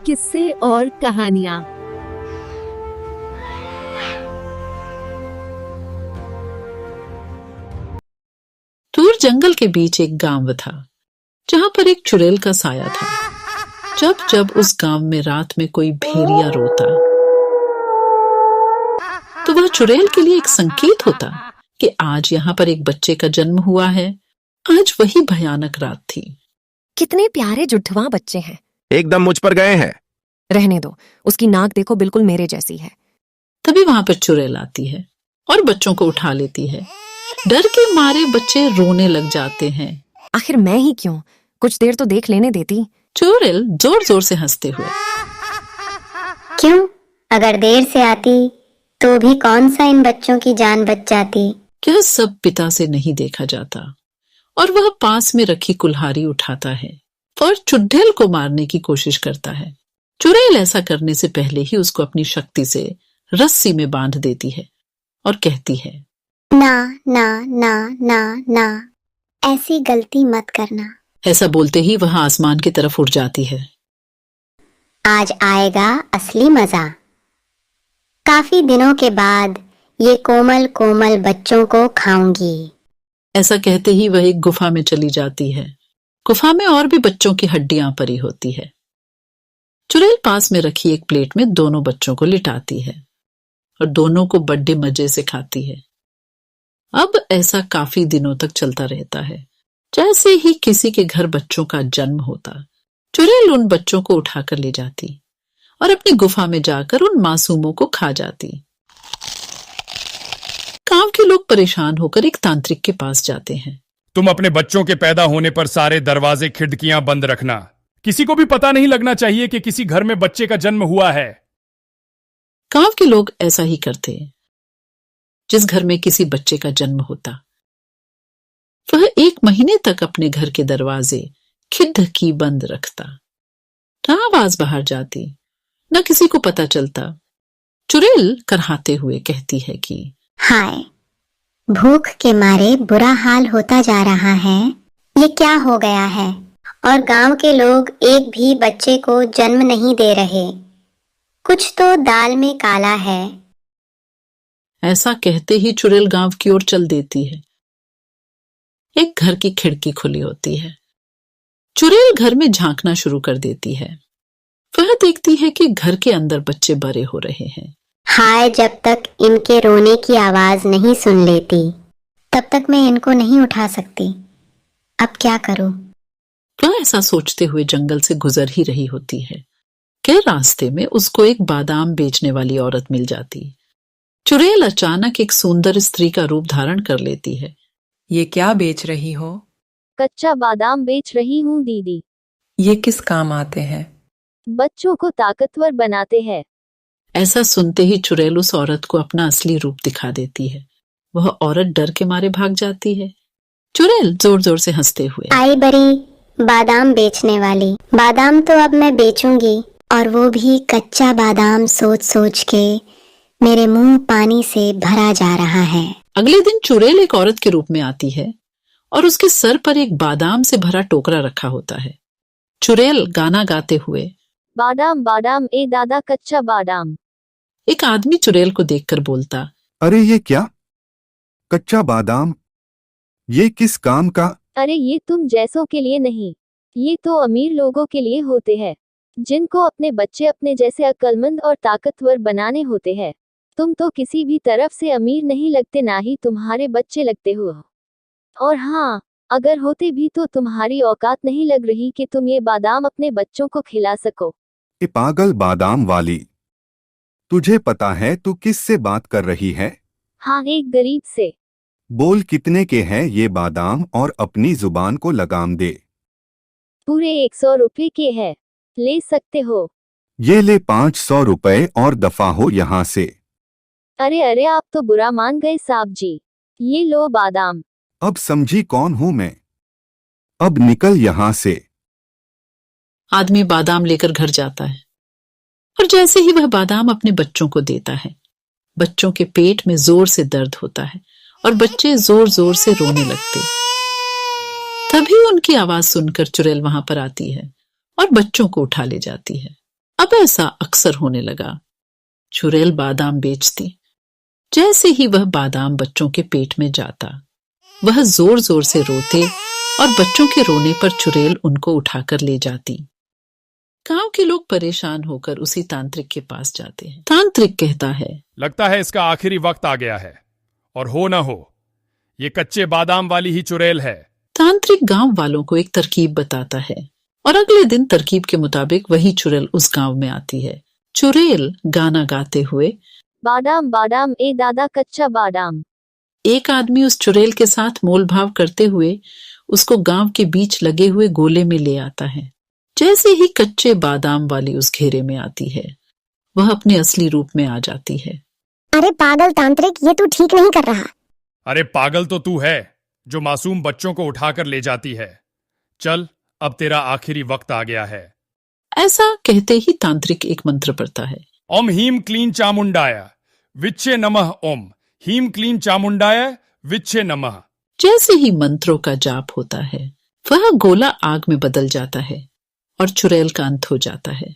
किस्से और कहानियाँ। दूर जंगल के बीच एक गांव था जहां पर एक चुड़ैल का साया था। जब जब उस गांव में रात में कोई भेड़िया रोता तो वह चुड़ैल के लिए एक संकेत होता कि आज यहाँ पर एक बच्चे का जन्म हुआ है। आज वही भयानक रात थी। कितने प्यारे जुड़वा बच्चे हैं। एकदम मुझ पर गए हैं। रहने दो, उसकी नाक देखो बिल्कुल मेरे जैसी है। तभी वहां पर चुड़ैल आती है और बच्चों को उठा लेती है। डर के मारे बच्चे रोने लग जाते हैं। आखिर मैं ही क्यों, कुछ देर तो देख लेने देती। चुड़ैल जोर जोर से हंसते हुए, क्यों? अगर देर से आती तो भी कौन सा इन बच्चों की जान बच जाती। यह सब पिता से नहीं देखा जाता और वह पास में रखी कुल्हाड़ी उठाता है और चुड़ैल को मारने की कोशिश करता है। चुड़ैल ऐसा करने से पहले ही उसको अपनी शक्ति से रस्सी में बांध देती है और कहती है, ना ना ना ना ना, ऐसी गलती मत करना। ऐसा बोलते ही वह आसमान की तरफ उड़ जाती है। आज आएगा असली मजा। काफी दिनों के बाद ये कोमल कोमल बच्चों को खाऊंगी। ऐसा कहते ही वह एक गुफा में चली जाती है। गुफा में और भी बच्चों की हड्डियां पड़ी होती है। चुड़ैल पास में रखी एक प्लेट में दोनों बच्चों को लिटाती है और दोनों को बड़े मजे से खाती है। अब ऐसा काफी दिनों तक चलता रहता है। जैसे ही किसी के घर बच्चों का जन्म होता, चुड़ैल उन बच्चों को उठाकर ले जाती और अपनी गुफा में जाकर उन मासूमों को खा जाती। गांव के लोग परेशान होकर एक तांत्रिक के पास जाते हैं। तुम अपने बच्चों के पैदा होने पर सारे दरवाजे खिड़कियां बंद रखना। किसी को भी पता नहीं लगना चाहिए कि किसी घर में बच्चे का जन्म हुआ है। गांव के लोग ऐसा ही करते। जिस घर में किसी बच्चे का जन्म होता, वह 1 महीने तक अपने घर के दरवाजे खिड़की बंद रखता। न आवाज बाहर जाती, न किसी को पता चलता। चुड़ैल करहाते हुए कहती है कि हाय, भूख के मारे बुरा हाल होता जा रहा है। ये क्या हो गया है? और गांव के लोग एक भी बच्चे को जन्म नहीं दे रहे। कुछ तो दाल में काला है। ऐसा कहते ही चुड़ैल गांव की ओर चल देती है। एक घर की खिड़की खुली होती है। चुड़ैल घर में झांकना शुरू कर देती है। वह देखती है कि घर के अंदर बच्चे बड़े हो रहे हैं। हाय, जब तक इनके रोने की आवाज नहीं सुन लेती तब तक मैं इनको नहीं उठा सकती। अब क्या करूं? वह ऐसा सोचते हुए जंगल से गुजर ही रही होती है कि रास्ते में उसको एक बादाम बेचने वाली औरत मिल जाती। चुड़ैल अचानक एक सुंदर स्त्री का रूप धारण कर लेती है। ये क्या बेच रही हो? कच्चा बादाम बेच रही हूँ दीदी। ये किस काम आते हैं? बच्चों को ताकतवर बनाते हैं। ऐसा सुनते ही चुड़ैल उस औरत को अपना असली रूप दिखा देती है। वह औरत डर के मारे भाग जाती है। चुड़ैल जोर जोर से हंसते हुए, आई बड़ी बादाम बेचने वाली। बादाम तो अब मैं बेचूंगी, और वो भी कच्चा बादाम। सोच सोच के मेरे मुंह पानी से भरा जा रहा है। अगले दिन चुड़ैल एक औरत के रूप में आती है और उसके सर पर एक बादाम से भरा टोकरा रखा होता है। चुड़ैल गाना गाते हुए, बादाम बादाम ए दादा कच्चा बादाम। एक आदमी चुड़ैल को देखकर बोलता, अरे ये क्या? कच्चा बादाम? ये किस काम का? अरे ये तुम जैसों के लिए नहीं, ये तो अमीर लोगों के लिए होते हैं, जिनको अपने बच्चे अपने जैसे अक्लमंद और ताकतवर बनाने होते हैं। तुम तो किसी भी तरफ से अमीर नहीं लगते, ना ही तुम्हारे बच्चे लगते हो। और हाँ, अगर होते भी तो तुम्हारी औकात नहीं लग रही कि तुम ये बादाम अपने बच्चों को खिला सको। ये पागल बादाम वाली, तुझे पता है तू किस से बात कर रही है? हाँ, एक गरीब से। बोल कितने के हैं ये बादाम और अपनी जुबान को लगाम दे। पूरे 100 रुपए के है, ले सकते हो। ये ले 500 रुपए और दफा हो यहाँ से। अरे अरे, आप तो बुरा मान गए साहब जी। ये लो बादाम। अब समझी कौन हूं मैं? अब निकल यहाँ से। आदमी बादाम लेकर घर जाता है और जैसे ही वह बादाम अपने बच्चों को देता है, बच्चों के पेट में जोर से दर्द होता है और बच्चे जोर जोर से रोने लगते। तभी उनकी आवाज सुनकर चुड़ैल वहां पर आती है और बच्चों को उठा ले जाती है। अब ऐसा अक्सर होने लगा। चुड़ैल बादाम बेचती। जैसे ही वह बादाम बच्चों के पेट में जाता, वह जोर जोर से रोते और बच्चों के रोने पर चुड़ैल उनको उठाकर ले जाती। गांव के लोग परेशान होकर उसी तांत्रिक के पास जाते हैं। तांत्रिक कहता है, लगता है इसका आखिरी वक्त आ गया है, और हो न हो ये कच्चे बादाम वाली ही चुड़ैल है। तांत्रिक गांव वालों को एक तरकीब बताता है और अगले दिन तरकीब के मुताबिक वही चुड़ैल उस गांव में आती है। चुड़ैल गाना गाते हुए, बादाम बादाम ए दादा कच्चा बादाम। एक आदमी उस चुड़ैल के साथ मोल भाव करते हुए उसको गांव के बीच लगे हुए गोले में ले आता है। जैसे ही कच्चे बादाम वाली उस घेरे में आती है, वह अपने असली रूप में आ जाती है। अरे पागल तांत्रिक, ये तू ठीक नहीं कर रहा। अरे पागल तो तू है जो मासूम बच्चों को उठाकर ले जाती है। चल, अब तेरा आखिरी वक्त आ गया है। ऐसा कहते ही तांत्रिक एक मंत्र पढ़ता है। ओम हीम क्लीन चामुंडाय विच्चे नमः। ओम हीम क्लीन चामुंडाय विच्चे नमः। जैसे ही मंत्रों का जाप होता है, वह गोला आग में बदल जाता है और चुड़ैल का अंत हो जाता है।